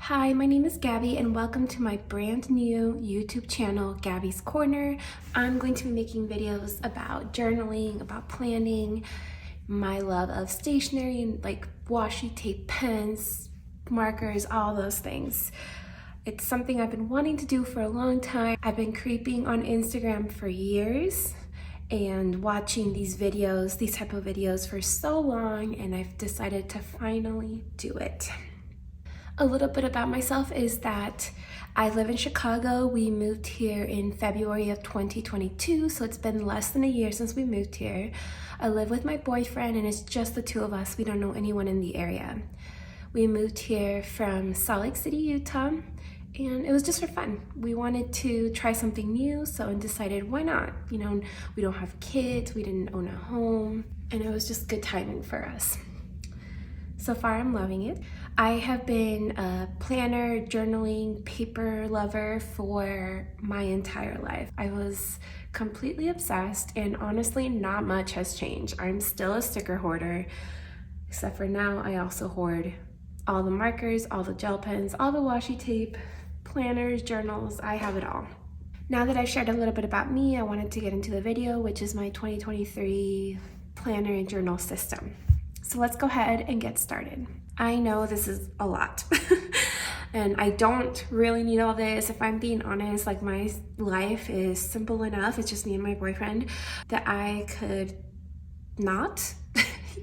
Hi, my name is Gabby and welcome to my brand new YouTube channel, Gabby's Corner. I'm going to be making videos about journaling, about planning, my love of stationery and like washi tape, pens, markers, all those things. It's something I've been wanting to do for a long time. I've been creeping on Instagram for years and watching these videos, these type of videos for so long, and I've decided to finally do it. A little bit about myself is that I live in Chicago. We moved here in February of 2022, so it's been less than a year since we moved here. I live with my boyfriend and it's just the two of us. We don't know anyone in the area. We moved here from Salt Lake City, Utah, and it was just for fun. We wanted to try something new, so I decided why not? You know, we don't have kids, we didn't own a home, and it was just good timing for us. So far, I'm loving it. I have been a planner, journaling, paper lover for my entire life. I was completely obsessed, and honestly, not much has changed. I'm still a sticker hoarder, except for now I also hoard all the markers, all the gel pens, all the washi tape, planners, journals, I have it all. Now that I've shared a little bit about me, I wanted to get into the video, which is my 2023 planner and journal system. So let's go ahead and get started. I know this is a lot and I don't really need all this. If I'm being honest, like my life is simple enough. It's just me and my boyfriend that I could not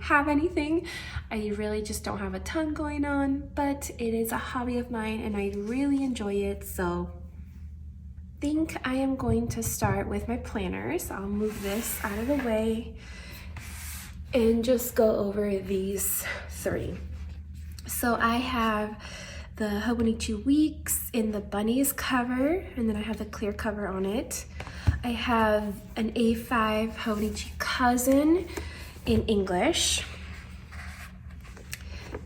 have anything. I really just don't have a ton going on, but it is a hobby of mine and I really enjoy it. So I think I am going to start with my planners. I'll move this out of the way and just go over these three. So I have the Hobonichi Weeks in the bunnies cover, and then I have the clear cover on it. I have an A5 Hobonichi Cousin in English.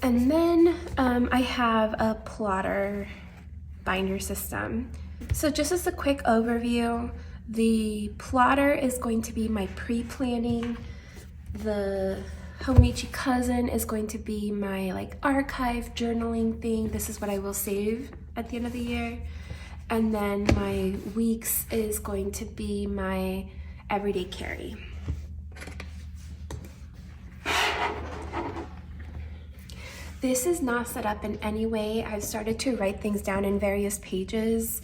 And then I have a plotter binder system. So just as a quick overview, the plotter is going to be my pre-planning. The Hobonichi Cousin is going to be my like archive journaling thing. This is what I will save at the end of the year. And then my Weeks is going to be my everyday carry. This is not set up in any way. I've started to write things down in various pages,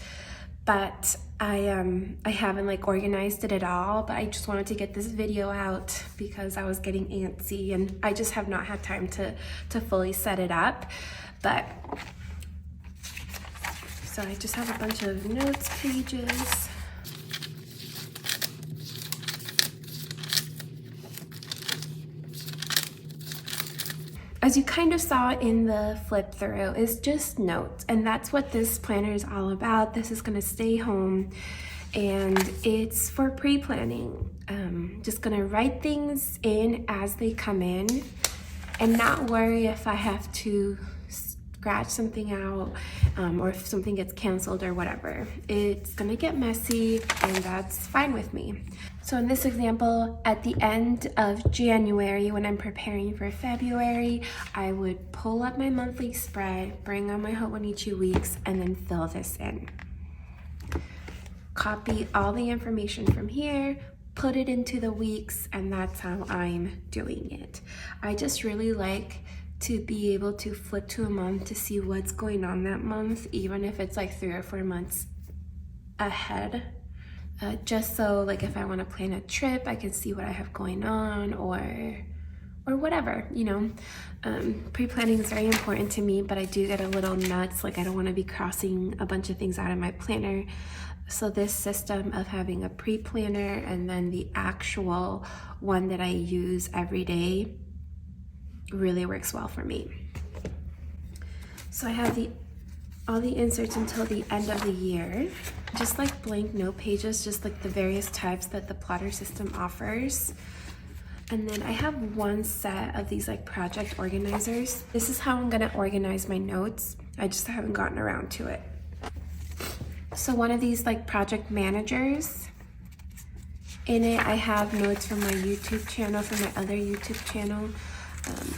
but I haven't like organized it at all, but I just wanted to get this video out because I was getting antsy and I just have not had time to fully set it up. But so I just have a bunch of notes pages. As you kind of saw in the flip through, is just notes, and that's what this planner is all about. This is gonna stay home and it's for pre-planning. Just gonna write things in as they come in and not worry if I have to scratch something out or if something gets canceled or whatever. It's gonna get messy and that's fine with me. So in this example, at the end of January, when I'm preparing for February, I would pull up my monthly spread, bring on my Hobonichi Weeks, and then fill this in. Copy all the information from here, put it into the weeks, and that's how I'm doing it. I just really like to be able to flip to a month to see what's going on that month, even if it's like 3 or 4 months ahead. Just so like if I want to plan a trip, I can see what I have going on or whatever, you know. Pre-planning is very important to me, but I do get a little nuts. Like I don't want to be crossing a bunch of things out of my planner. So this system of having a pre-planner and then the actual one that I use every day really works well for me. So I have all the inserts until the end of the year. Just like blank note pages, just like the various types that the plotter system offers. And then I have one set of these like project organizers. This is how I'm gonna organize my notes. I just haven't gotten around to it. So one of these like project managers, in it I have notes from my YouTube channel, from my other YouTube channel.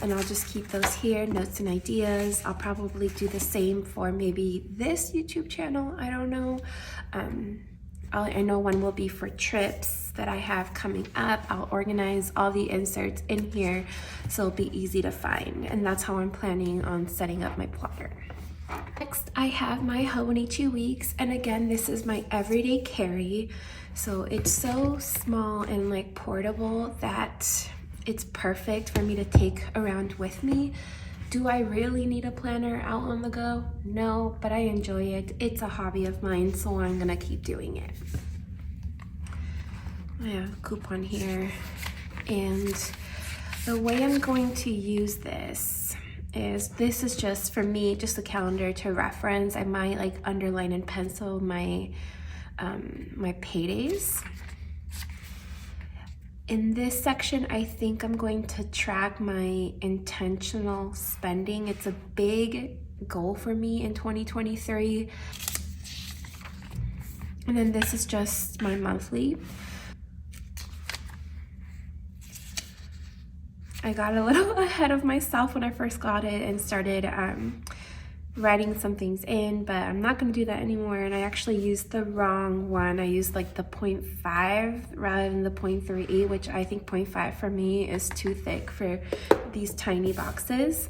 And I'll just keep those here, notes and ideas. I'll probably do the same for maybe this YouTube channel, I don't know. I know one will be for trips that I have coming up. I'll organize all the inserts in here so it'll be easy to find. And that's how I'm planning on setting up my plotter. Next, I have my Hobonichi Weeks. And again, this is my everyday carry. So it's so small and like portable that it's perfect for me to take around with me. Do I really need a planner out on the go? No, but I enjoy it. It's a hobby of mine, so I'm gonna keep doing it. I have a coupon here, and the way I'm going to use this is just for me, just a calendar to reference. I might like underline and pencil my my paydays. In this section, I think I'm going to track my intentional spending. It's a big goal for me in 2023. And then this is just my monthly. I got a little ahead of myself when I first got it and started writing some things in, but I'm not going to do that anymore. And I actually used the wrong one. I used like the 0.5 rather than the 0.3, which I think 0.5 for me is too thick for these tiny boxes.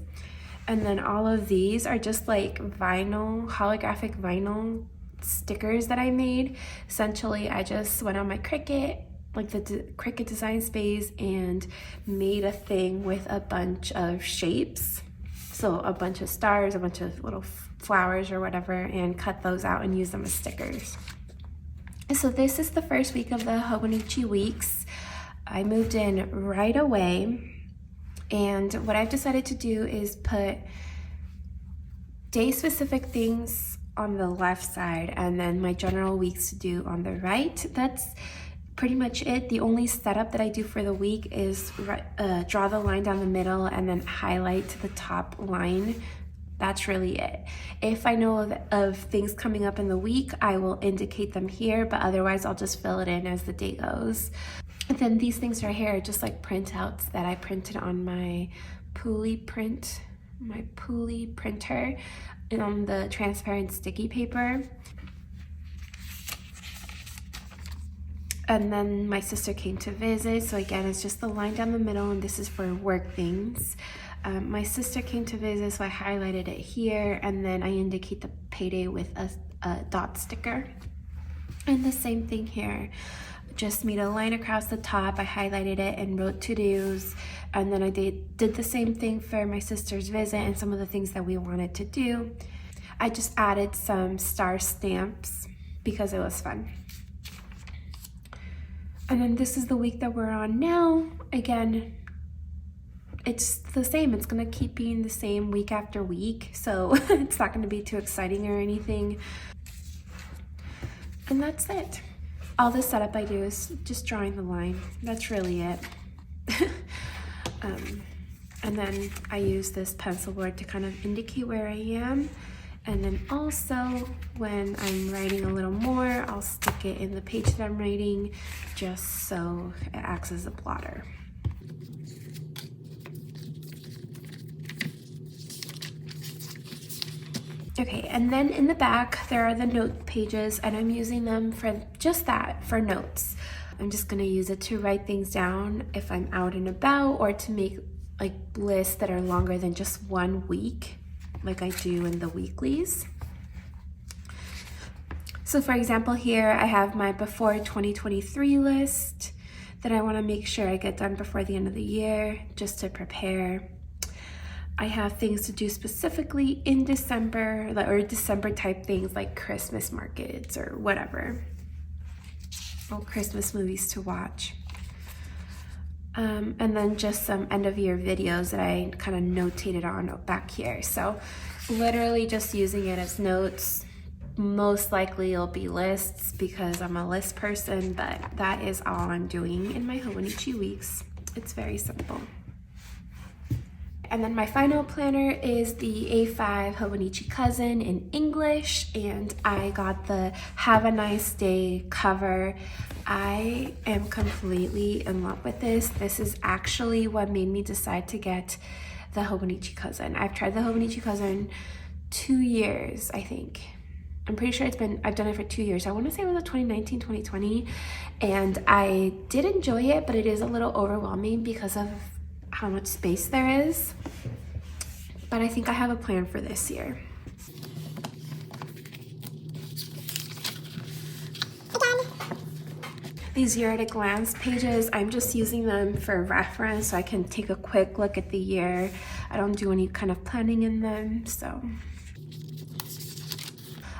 And then all of these are just like vinyl, holographic vinyl stickers that I made. Essentially, I just went on my Cricut, like the Cricut Design Space, and made a thing with a bunch of shapes. So a bunch of stars, a bunch of little flowers or whatever, and cut those out and use them as stickers. So this is the first week of the Hobonichi Weeks. I moved in right away, and what I've decided to do is put day-specific things on the left side and then my general weeks to do on the right. That's pretty much it. The only setup that I do for the week is draw the line down the middle and then highlight the top line. That's really it. If I know of things coming up in the week, I will indicate them here, but otherwise I'll just fill it in as the day goes. And then these things right here are just like printouts that I printed on my Pulley printer and on the transparent sticky paper. And then my sister came to visit, so again, it's just the line down the middle, and this is for work things. My sister came to visit, so I highlighted it here, and then I indicate the payday with a dot sticker. And the same thing here. Just made a line across the top, I highlighted it and wrote to-dos, and then I did the same thing for my sister's visit and some of the things that we wanted to do. I just added some star stamps because it was fun. And then this is the week that we're on now. Again, it's the same. It's gonna keep being the same week after week, so it's not gonna be too exciting or anything. And that's it. All the setup I do is just drawing the line. That's really it. And then I use this pencil board to kind of indicate where I am. And then also when I'm writing a little more, I'll stick it in the page that I'm writing just so it acts as a plotter. Okay, and then in the back, there are the note pages, and I'm using them for just that, for notes. I'm just gonna use it to write things down if I'm out and about, or to make like lists that are longer than just 1 week, like I do in the weeklies. So for example, here I have my before 2023 list that I wanna make sure I get done before the end of the year, just to prepare. I have things to do specifically in December, or December type things like Christmas markets or whatever, or Christmas movies to watch. And then just some end of year videos that I kind of notated on back here. So literally just using it as notes. Most likely it'll be lists because I'm a list person, but that is all I'm doing in my Hobonichi weeks. It's very simple. And then my final planner is the A5 Hobonichi Cousin in English, and I got the Have a Nice Day cover. I am completely in love with this. This is actually what made me decide to get the Hobonichi Cousin. I've tried the Hobonichi Cousin 2 years, I think. I'm pretty sure I've done it for 2 years. I want to say it was a 2019, 2020, and I did enjoy it, but it is a little overwhelming because of how much space there is. But I think I have a plan for this year. These year at a glance pages, I'm just using them for reference so I can take a quick look at the year. I don't do any kind of planning in them, so.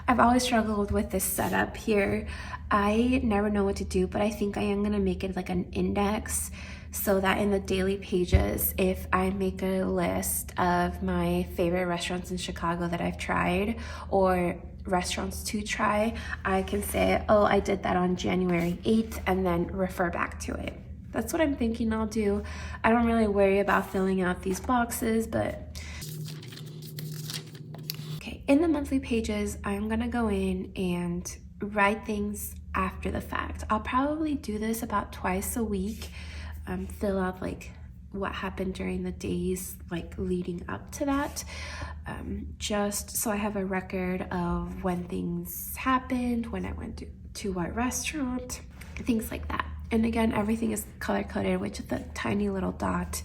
I've always struggled with this setup here. I never know what to do, but I think I am gonna make it like an index so that in the daily pages, if I make a list of my favorite restaurants in Chicago that I've tried or restaurants to try, I can say, oh, I did that on January 8th and then refer back to it. That's what I'm thinking I'll do. I don't really worry about filling out these boxes, but okay, in the monthly pages, I'm gonna go in and write things after the fact. I'll probably do this about twice a week, fill out like what happened during the days like leading up to that, just so I have a record of when things happened, when I went to what restaurant, things like that. And again, everything is color-coded with the tiny little dot.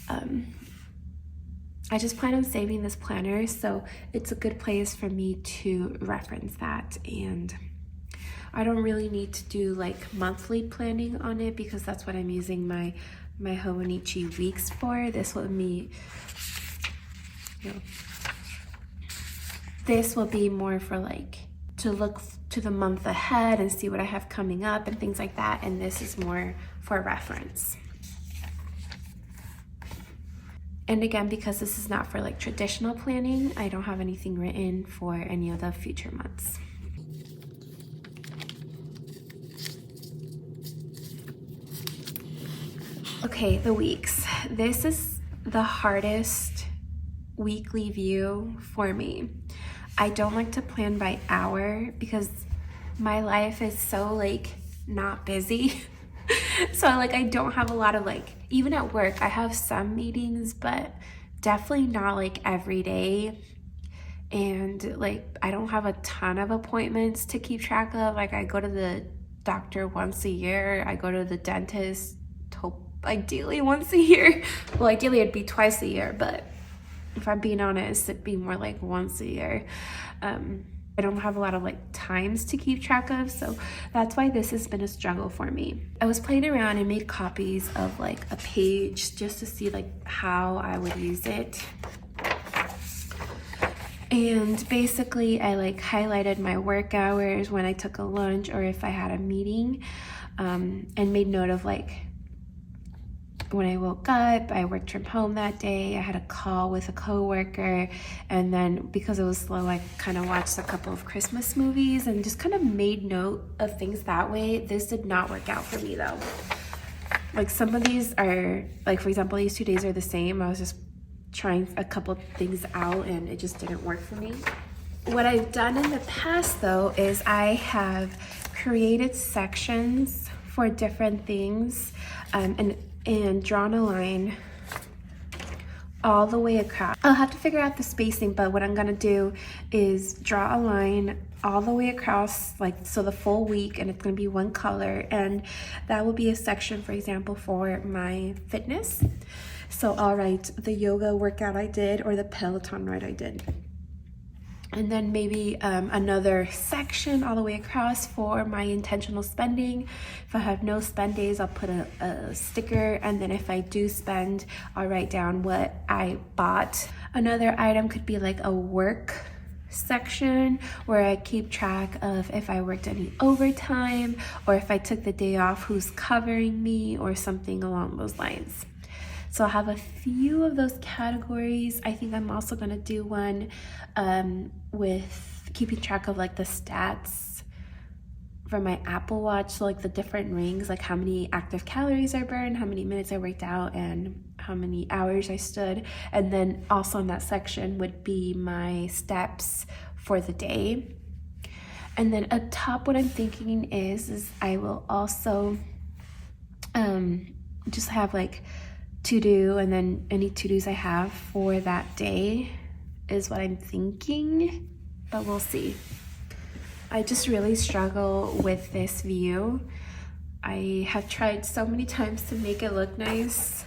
I just plan on saving this planner, so it's a good place for me to reference that. And I don't really need to do like monthly planning on it because that's what I'm using my Hobonichi weeks for. This will be, this will be more for like to look to the month ahead and see what I have coming up and things like that. And this is more for reference. And again, because this is not for like traditional planning, I don't have anything written for any of the future months. Okay, the weeks. This is the hardest weekly view for me. I don't like to plan by hour because my life is so like not busy. So like I don't have a lot of like, even at work, I have some meetings, but definitely not like every day. And like I don't have a ton of appointments to keep track of. Like I go to the doctor once a year. I go to the dentist ideally once a year. Well, ideally it'd be twice a year, but if I'm being honest, it'd be more like once a year. I don't have a lot of like times to keep track of, so that's why this has been a struggle for me. I was playing around and made copies of like a page just to see like how I would use it. And basically I like highlighted my work hours, when I took a lunch or if I had a meeting, and made note of like when I woke up, I worked from home that day, I had a call with a coworker, and then because it was slow, I kind of watched a couple of Christmas movies and just kind of made note of things that way. This did not work out for me though. Like some of these are, like for example, these 2 days are the same. I was just trying a couple things out and it just didn't work for me. What I've done in the past though is I have created sections for different things, and drawn a line all the way across. I'll have to figure out the spacing, but what I'm gonna do is draw a line all the way across, like so the full week, and it's gonna be one color, and that will be a section, for example, for my fitness. So I'll write the yoga workout I did or the Peloton ride I did. And then maybe another section all the way across for my intentional spending. If I have no spend days, I'll put a sticker, and then if I do spend, I'll write down what I bought. Another item could be like a work section where I keep track of if I worked any overtime or if I took the day off, who's covering me or something along those lines. So I'll have a few of those categories. I think I'm also gonna do one with keeping track of like the stats for my Apple Watch. So like the different rings, like how many active calories I burned, how many minutes I worked out, and how many hours I stood. And then also in that section would be my steps for the day. And then up top, what I'm thinking is I will also just have like to do, and then any to-dos I have for that day is what I'm thinking, but we'll see. I just really struggle with this view. I have tried so many times to make it look nice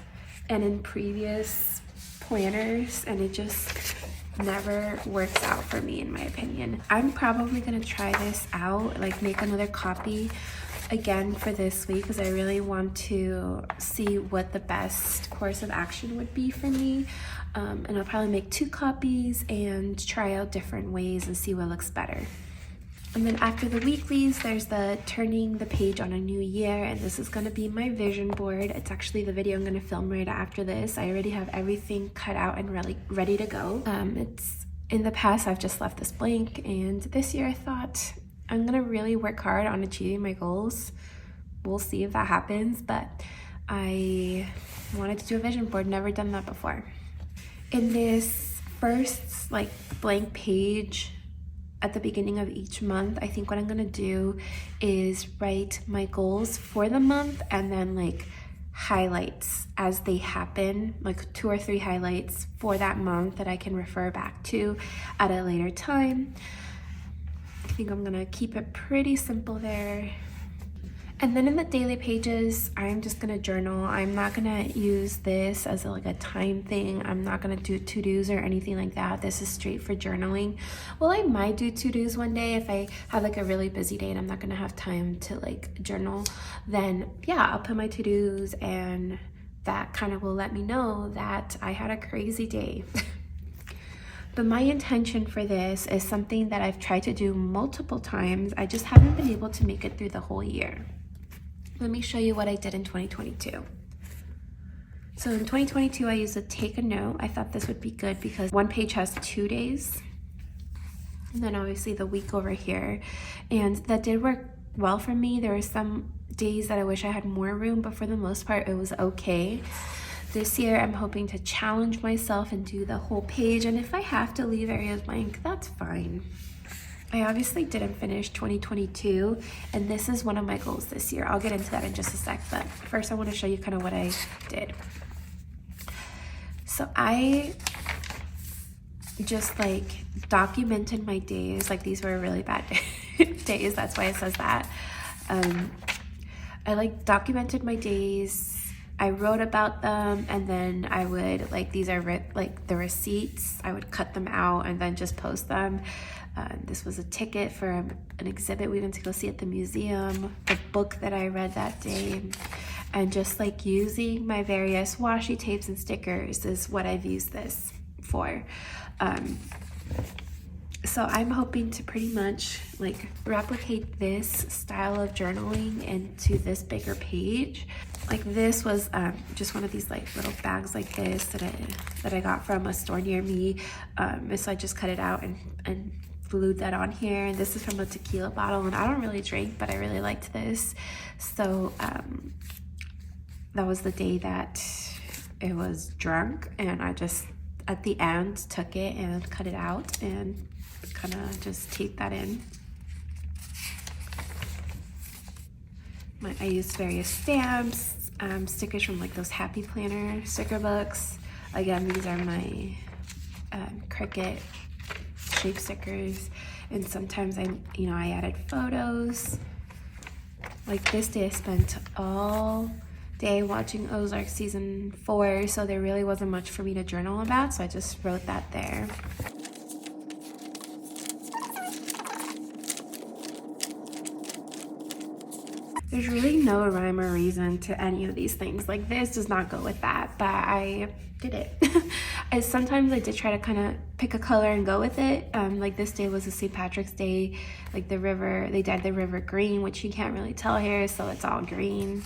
and in previous planners, and it just never works out for me, in my opinion. I'm probably gonna try this out, like make another copy again for this week, because I really want to see what the best course of action would be for me. And I'll probably make 2 copies and try out different ways and see what looks better. And then after the weeklies, there's the turning the page on a new year, and this is gonna be my vision board. It's actually the video I'm gonna film right after this. I already have everything cut out and really ready to go. It's in the past, I've just left this blank, and this year I thought I'm gonna really work hard on achieving my goals. We'll see if that happens, but I wanted to do a vision board, never done that before. In this first like blank page, at the beginning of each month, I think what I'm gonna do is write my goals for the month and then like highlights as they happen, like 2 or 3 highlights for that month that I can refer back to at a later time. I think I'm gonna keep it pretty simple there. And then in the daily pages, I'm just gonna journal. I'm not gonna use this as like a time thing. I'm not gonna do to-dos or anything like that. This is straight for journaling. Well, I might do to-dos one day if I have like a really busy day and I'm not gonna have time to like journal. Then yeah, I'll put my to-dos, and that kind of will let me know that I had a crazy day. But my intention for this is something that I've tried to do multiple times. I just haven't been able to make it through the whole year. Let me show you what I did in 2022. So in 2022, I used a take a note. I thought this would be good because one page has 2 days, and then obviously the week over here. And that did work well for me. There were some days that I wish I had more room, but for the most part, it was okay. This year, I'm hoping to challenge myself and do the whole page. And if I have to leave areas blank, that's fine. I obviously didn't finish 2022, and this is one of my goals this year. I'll get into that in just a sec, but first I want to show you kind of what I did. So I just like documented my days. Like these were really bad days, that's why it says that. I like documented my days. I wrote about them, and then I would like, these are like the receipts. I would cut them out and then just post them. This was a ticket for an exhibit we went to go see at the museum, the book that I read that day, and just like using my various washi tapes and stickers is what I've used this for. So I'm hoping to pretty much like replicate this style of journaling into this bigger page. Like this was just one of these like little bags like this that I got from a store near me. So I just cut it out and glued that on here. And this is from a tequila bottle, and I don't really drink, but I really liked this. So that was the day that it was drunk, and I just at the end took it and cut it out and kind of just taped that in. I used various stamps, stickers from like those Happy Planner sticker books. Again, these are my Cricut shape stickers, and sometimes I added photos. Like this day I spent all day watching Ozark season 4, so there really wasn't much for me to journal about, so I just wrote that there. There's really no rhyme or reason to any of these things. Like this does not go with that, but I did it. Sometimes I did try to kind of pick a color and go with it. Like this day was a St. Patrick's Day. Like the river, they dyed the river green, which you can't really tell here, so it's all green.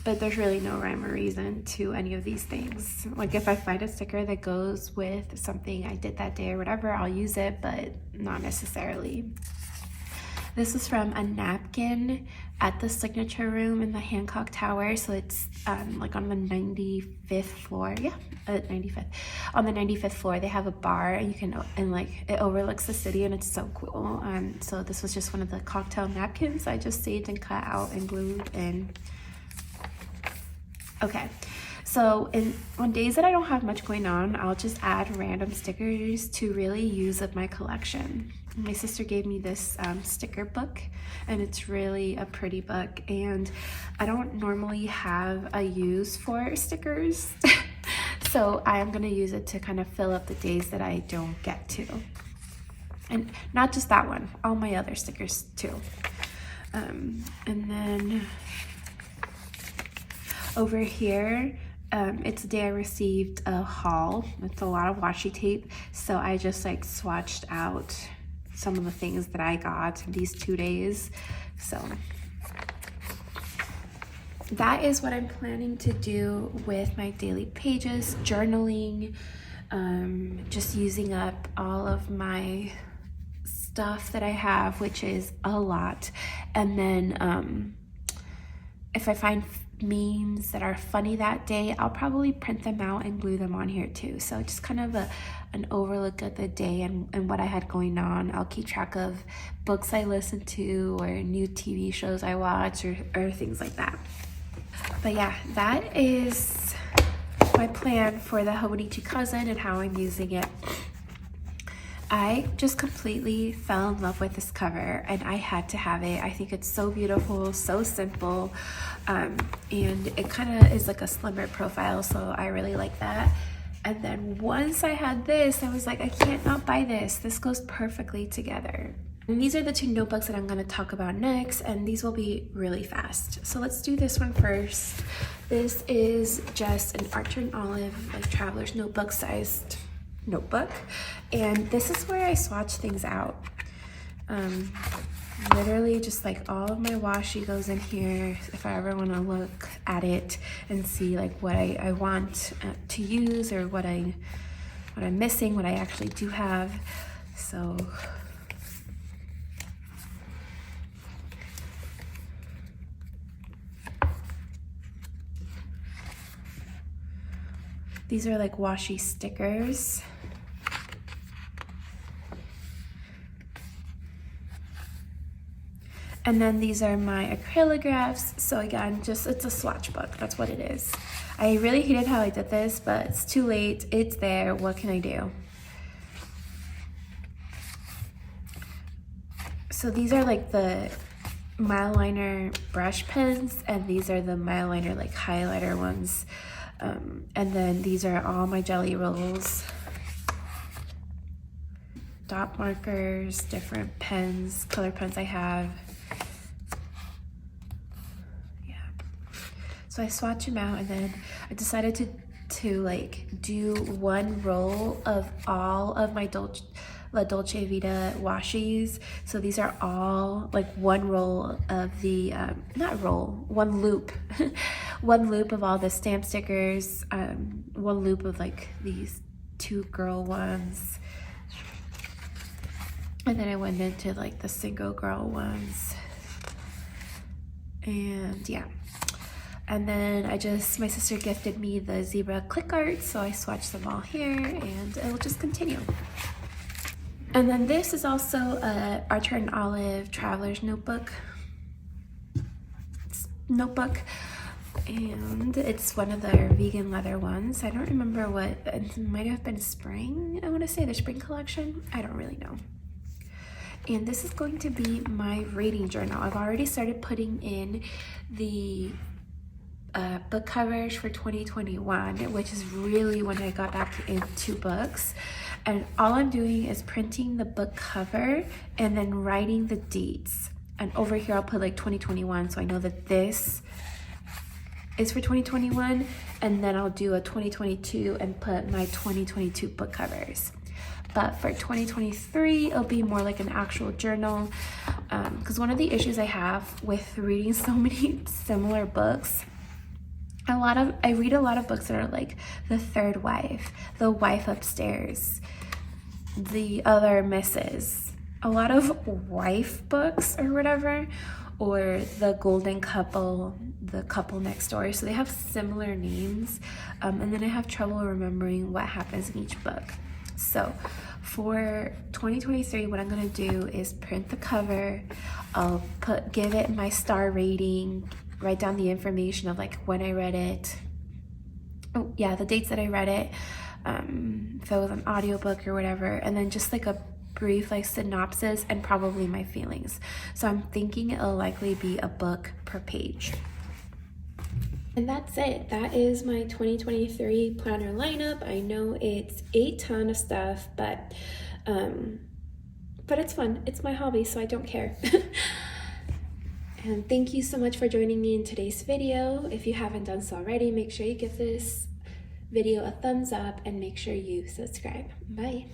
But there's really no rhyme or reason to any of these things. Like if I find a sticker that goes with something I did that day or whatever, I'll use it, but not necessarily. This is from a napkin at the signature room in the Hancock Tower. So it's like on the 95th floor. Yeah, 95th. On the 95th floor, they have a bar, and you can, and like it overlooks the city, and it's so cool. So this was just one of the cocktail napkins I just saved and cut out and glued in. Okay. So on days that I don't have much going on, I'll just add random stickers to really use up my collection. My sister gave me this sticker book, and it's really a pretty book, and I don't normally have a use for stickers. So I'm gonna use it to kind of fill up the days that I don't get to. And not just that one, all my other stickers too. And then over here, it's the day I received a haul with a lot of washi tape, so I just like swatched out some of the things that I got these 2 days. So that is what I'm planning to do with my daily pages, journaling, just using up all of my stuff that I have, which is a lot. And then if I find memes that are funny that day, I'll probably print them out and glue them on here too. So just kind of an overlook of the day and what I had going on. I'll keep track of books I listened to or new TV shows I watch or things like that. But yeah, that is my plan for the Hobonichi cousin and how I'm using it. I just completely fell in love with this cover, and I had to have it. I think it's so beautiful, so simple, and it kind of is like a slimmer profile, so I really like that. And then once I had this, I was like, I can't not buy this. This goes perfectly together. And these are the two notebooks that I'm going to talk about next, and these will be really fast. So let's do this one first. This is just an Archer and Olive like traveler's notebook sized notebook, and this is where I swatch things out. Literally just like all of my washi goes in here if I ever want to look at it and see like what I want to use, or what I'm missing, what I actually do have. So these are like washi stickers. And then these are my acrylographs. So again, just it's a swatch book. That's what it is. I really hated how I did this, but it's too late. It's there. What can I do? So these are like the Mildliner brush pens, and these are the Mildliner like highlighter ones. And then these are all my jelly rolls, dot markers, different pens, color pens I have. Yeah. So I swatch them out, and then I decided to like do one roll of all of my La Dolce Vita washis. So these are all like one roll of the, not roll, one loop. One loop of all the stamp stickers, one loop of like these two girl ones. And then I went into like the single girl ones. And yeah. And then my sister gifted me the zebra click art, so I swatched them all here, and it will just continue. And then this is also a Archer and Olive Traveler's Notebook. And it's one of their vegan leather ones. I don't remember what, it might have been spring, I want to say the spring collection. I don't really know. And this is going to be my reading journal. I've already started putting in the book covers for 2021, which is really when I got back into books. And all I'm doing is printing the book cover and then writing the dates. And over here I'll put like 2021, so I know that this is for 2021, and then I'll do a 2022 and put my 2022 book covers. But for 2023, it'll be more like an actual journal, because one of the issues I have with reading so many similar books, I read a lot of books that are like The Third Wife, The Wife Upstairs, The Other Misses, a lot of wife books or whatever, or the golden couple, the couple next door. So they have similar names. And then I have trouble remembering what happens in each book. So for 2023, what I'm gonna do is print the cover. I'll give it my star rating, write down the information of like when I read it. Oh yeah, the dates that I read it, if it was an audiobook or whatever, and then just like a brief like synopsis and probably my feelings. So I'm thinking it'll likely be a book per page. And that's it. That is my 2023 planner lineup. I know it's a ton of stuff, but it's fun. It's my hobby, so I don't care. And thank you so much for joining me in today's video. If you haven't done so already, make sure you give this video a thumbs up and make sure you subscribe. Bye.